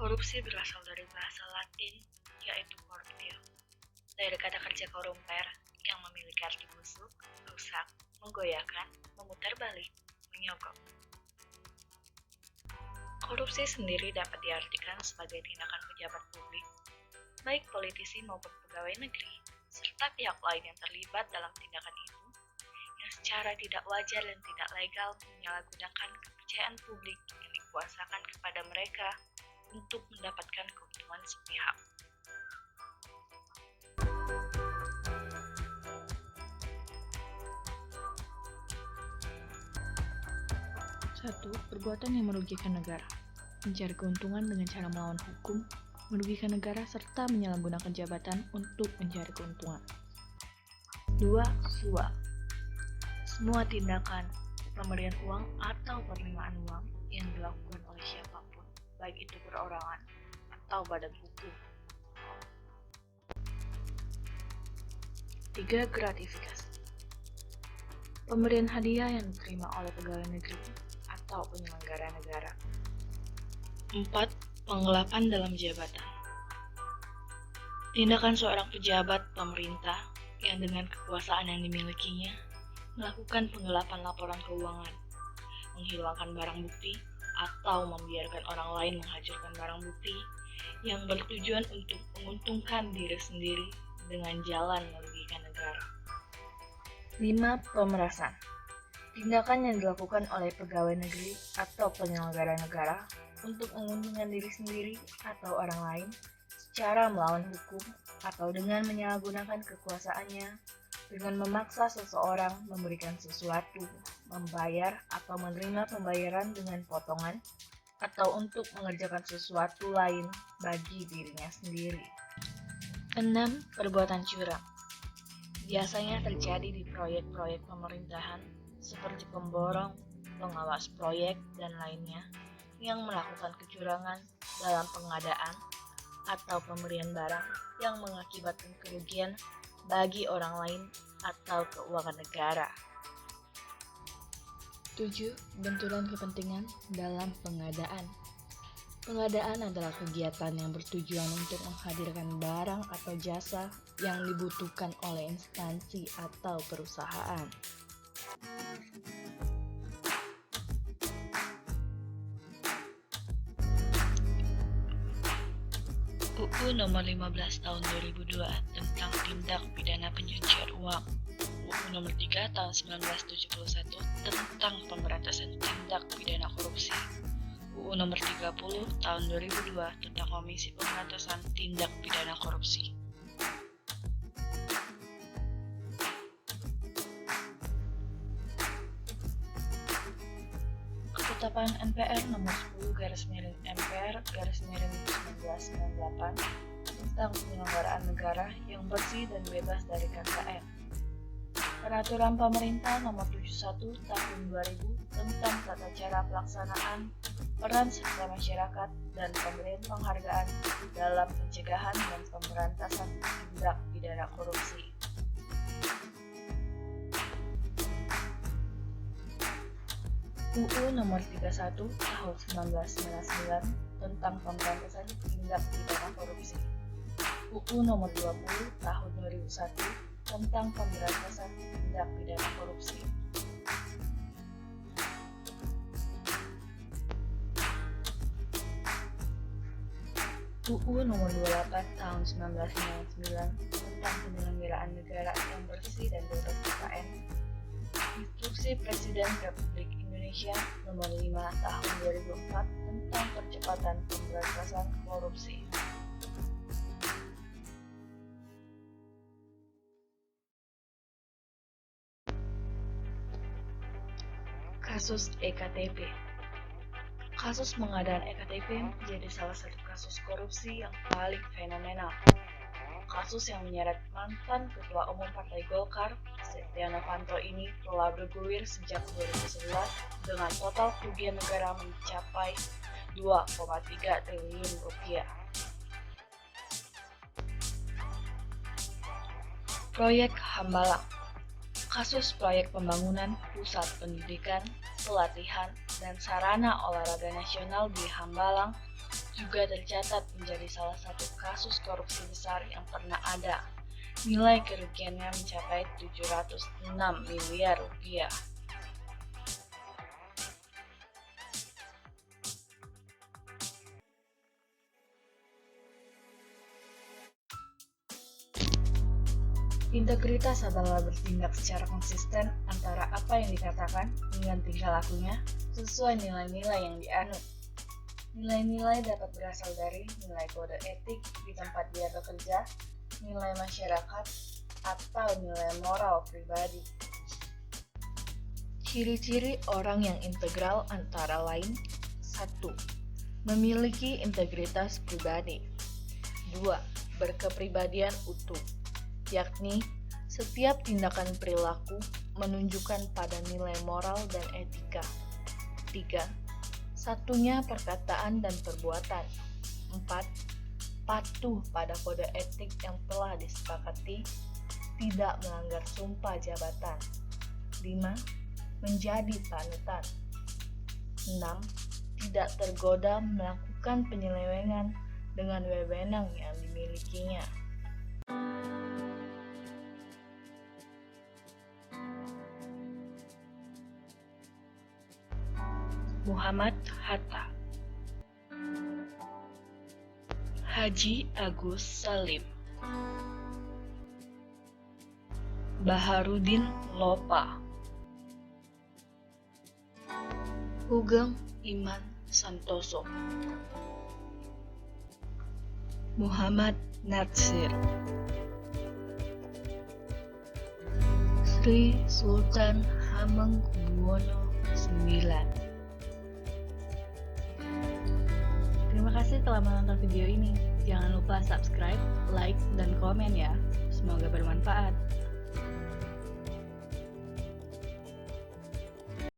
Korupsi berasal dari bahasa Latin, yaitu corruptio, dari kata kerja korumper yang memiliki arti busuk, rusak, menggoyahkan, memutar balik, menyogok. Korupsi sendiri dapat diartikan sebagai tindakan pejabat publik, baik politisi maupun pegawai negeri, serta pihak lain yang terlibat dalam tindakan itu, yang secara tidak wajar dan tidak legal menyalahgunakan kepercayaan publik yang dikuasakan kepada mereka untuk mendapatkan keuntungan sepihak. Satu, perbuatan yang merugikan negara. Mencari keuntungan dengan cara melawan hukum, merugikan negara, serta menyalahgunakan jabatan untuk mencari keuntungan. 2. Suap. Semua tindakan pemberian uang atau penerimaan uang yang dilakukan oleh siapapun, baik itu perorangan atau badan hukum. 3. Gratifikasi. Pemberian hadiah yang diterima oleh pegawai negeri atau penyelenggara negara. 4. Penggelapan dalam jabatan. Tindakan seorang pejabat pemerintah yang dengan kekuasaan yang dimilikinya melakukan penggelapan laporan keuangan, menghilangkan barang bukti, atau membiarkan orang lain menghancurkan barang bukti yang bertujuan untuk menguntungkan diri sendiri dengan jalan merugikan negara. 5. Pemerasan. Tindakan yang dilakukan oleh pegawai negeri atau penyelenggara negara untuk menguntungkan diri sendiri atau orang lain secara melawan hukum atau dengan menyalahgunakan kekuasaannya dengan memaksa seseorang memberikan sesuatu, membayar atau menerima pembayaran dengan potongan, atau untuk mengerjakan sesuatu lain bagi dirinya sendiri. 6. Perbuatan curang. Biasanya terjadi di proyek-proyek pemerintahan seperti pemborong, pengawas proyek, dan lainnya yang melakukan kecurangan dalam pengadaan atau pemberian barang yang mengakibatkan kerugian bagi orang lain atau keuangan negara. 7. Benturan kepentingan dalam pengadaan. Pengadaan adalah kegiatan yang bertujuan untuk menghadirkan barang atau jasa yang dibutuhkan oleh instansi atau perusahaan. UU Nomor 15 Tahun 2002 tentang Tindak Pidana Pencucian Uang. UU Nomor 3 Tahun 1971 tentang Pemberantasan Tindak Pidana Korupsi. UU Nomor 30 Tahun 2002 tentang Komisi Pemberantasan Tindak Pidana Korupsi. Ketetapan MPR Nomor 10/MPR/1998 tentang penyelenggaraan negara yang bersih dan bebas dari KKN. Peraturan Pemerintah Nomor 71 Tahun 2000 tentang tata cara pelaksanaan peran serta masyarakat dan pemberian penghargaan dalam pencegahan dan pemberantasan tindak pidana korupsi. UU Nomor 31 Tahun 1999 tentang pemberantasan tindak pidana korupsi. UU Nomor 20 Tahun 2001 tentang pemberantasan tindak pidana korupsi. UU Nomor 28 Tahun 1999 tentang penyelenggaraan negara yang bersih dan bebas KKN. Instruksi Presiden Republik Indonesia Nomor 5 Tahun 2004 tentang percepatan pemberantasan korupsi. Kasus EKTP. Kasus pengadaan EKTP menjadi salah satu kasus korupsi yang paling fenomenal. Kasus yang menyeret mantan Ketua Umum Partai Golkar, Setia Novanto ini telah bergulir sejak 2011 dengan total kerugian negara mencapai 2,3 triliun rupiah. Proyek Hambalang. Kasus proyek pembangunan pusat pendidikan, pelatihan, dan sarana olahraga nasional di Hambalang juga tercatat menjadi salah satu kasus korupsi besar yang pernah ada. Nilai kerugiannya mencapai 706 miliar rupiah. Integritas adalah bertindak secara konsisten antara apa yang dikatakan dengan tingkah lakunya sesuai nilai-nilai yang dianut. Nilai-nilai dapat berasal dari nilai kode etik di tempat dia bekerja, nilai masyarakat, atau nilai moral pribadi. Ciri-ciri orang yang integral antara lain: 1. Memiliki integritas pribadi. 2. Berkepribadian utuh, yakni setiap tindakan perilaku menunjukkan pada nilai moral dan etika. 3. Satunya perkataan dan perbuatan. 4. Patuh pada kode etik yang telah disepakati, tidak melanggar sumpah jabatan. 5. Menjadi panutan. 6. Tidak tergoda melakukan penyelewengan dengan wewenang yang dimilikinya. Muhammad Hatta. Haji Agus Salim. Baharudin Lopa. Hugeng Iman Santoso. Muhammad Natsir. Sri Sultan Hamengkubuwono IX. Terima kasih telah menonton video ini. Jangan lupa subscribe, like, dan komen ya. Semoga bermanfaat.